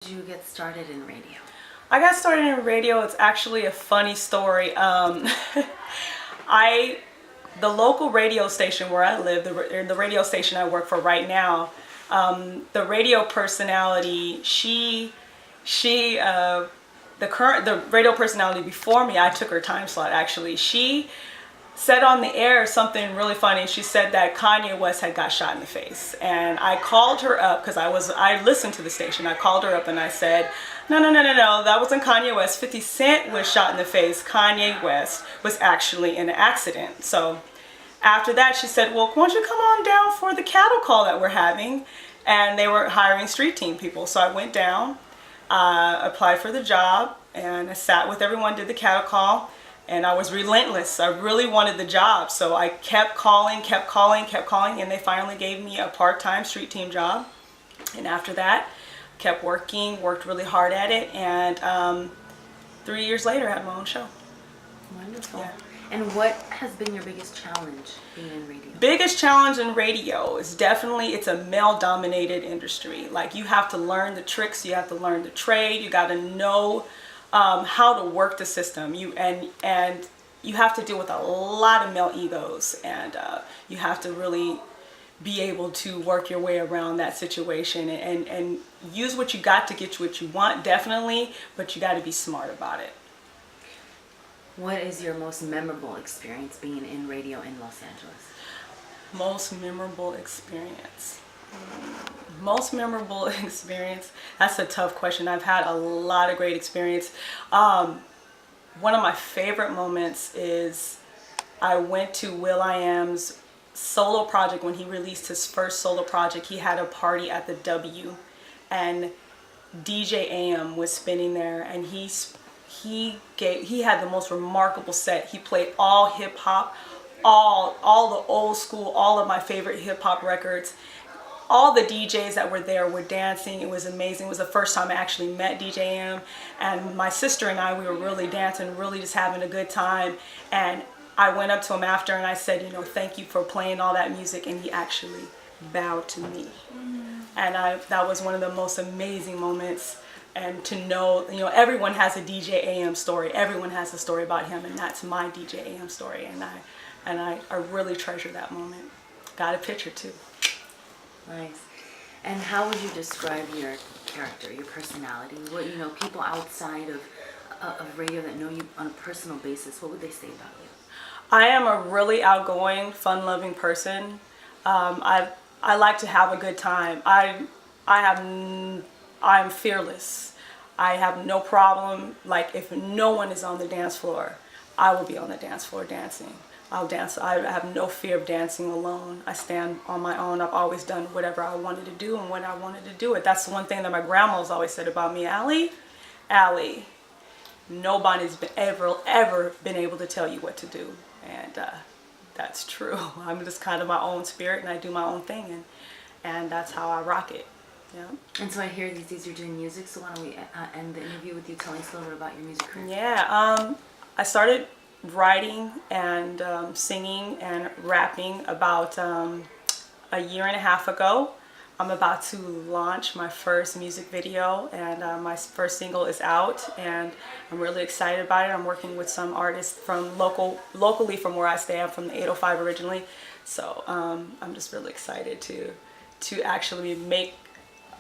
Did you get started in radio? I got started in radio. It's actually a funny story. The local radio station where I live, the radio station I work for right now, the radio personality, the radio personality before me, I took her time slot actually. She said on the air something really funny. She said that Kanye West had got shot in the face, and I called her up because I listened to the station. I called her up and I said, no, that wasn't Kanye West. 50 Cent was shot in the face. Kanye West was actually in an accident. So after that, she said, well, why don't you come on down for the cattle call that we're having? And they were hiring street team people. So I went down, applied for the job, and I sat with everyone, did the cattle call. And I was relentless. I really wanted the job. So I kept calling, and they finally gave me a part-time street team job. And after that, kept working, worked really hard at it, and 3 years later I had my own show. Wonderful. Yeah. And what has been your biggest challenge being in radio? Biggest challenge in radio is definitely it's a male-dominated industry. Like, you have to learn the tricks, you have to learn the trade, you got to know how to work the system. You have to deal with a lot of male egos, and you have to really be able to work your way around that situation and use what you got to get you what you want, definitely, but you got to be smart about it. What is your most memorable experience being in radio in Los Angeles? Most memorable experience. Most memorable experience, that's a tough question. I've had a lot of great experience. One of my favorite moments is I went to will.i.am's solo project. When he released his first solo project, he had a party at the W, and DJ AM was spinning there, and he had the most remarkable set. He played all hip hop, all the old school, all of my favorite hip hop records. All the DJs that were there were dancing. It was amazing. It was the first time I actually met DJ AM, and my sister and I, we were really dancing, really just having a good time. And I went up to him after and I said, thank you for playing all that music, and he actually bowed to me. And that was one of the most amazing moments. And to know, everyone has a DJ AM story. Everyone has a story about him, and that's my DJ AM story. And I really treasure that moment. Got a picture too. Nice. And how would you describe your character, your personality? What, people outside of radio that know you on a personal basis, what would they say about you? I am a really outgoing, fun-loving person. I like to have a good time. I'm fearless. I have no problem. Like, if no one is on the dance floor, I will be on the dance floor dancing. I'll dance. I have no fear of dancing alone. I stand on my own. I've always done whatever I wanted to do and when I wanted to do it. That's the one thing that my grandma's always said about me. Allie, nobody's ever been able to tell you what to do. And that's true. I'm just kind of my own spirit, and I do my own thing, and that's how I rock it. Yeah. And so I hear these days you're doing music, so why don't we end the interview with you telling us a little bit about your music career? Yeah, I started writing and singing and rapping about a year and a half ago. I'm about to launch my first music video, and my first single is out, and I'm really excited about it. I'm working with some artists from locally from where I stay. I'm from the 805 originally, so I'm just really excited to actually make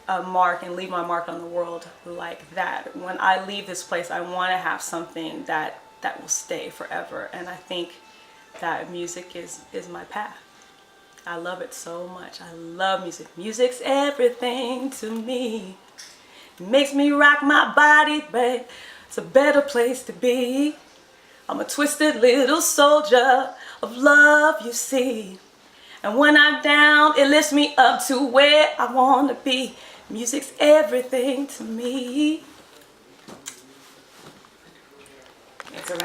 a mark and leave my mark on the world like that. When I leave this place, I want to have something that will stay forever, and I think that music is my path. I love it so much. I love music. Music's everything to me. It makes me rock my body, babe. It's a better place to be. I'm a twisted little soldier of love, you see. And when I'm down, it lifts me up to where I want to be. Music's everything to me. It's a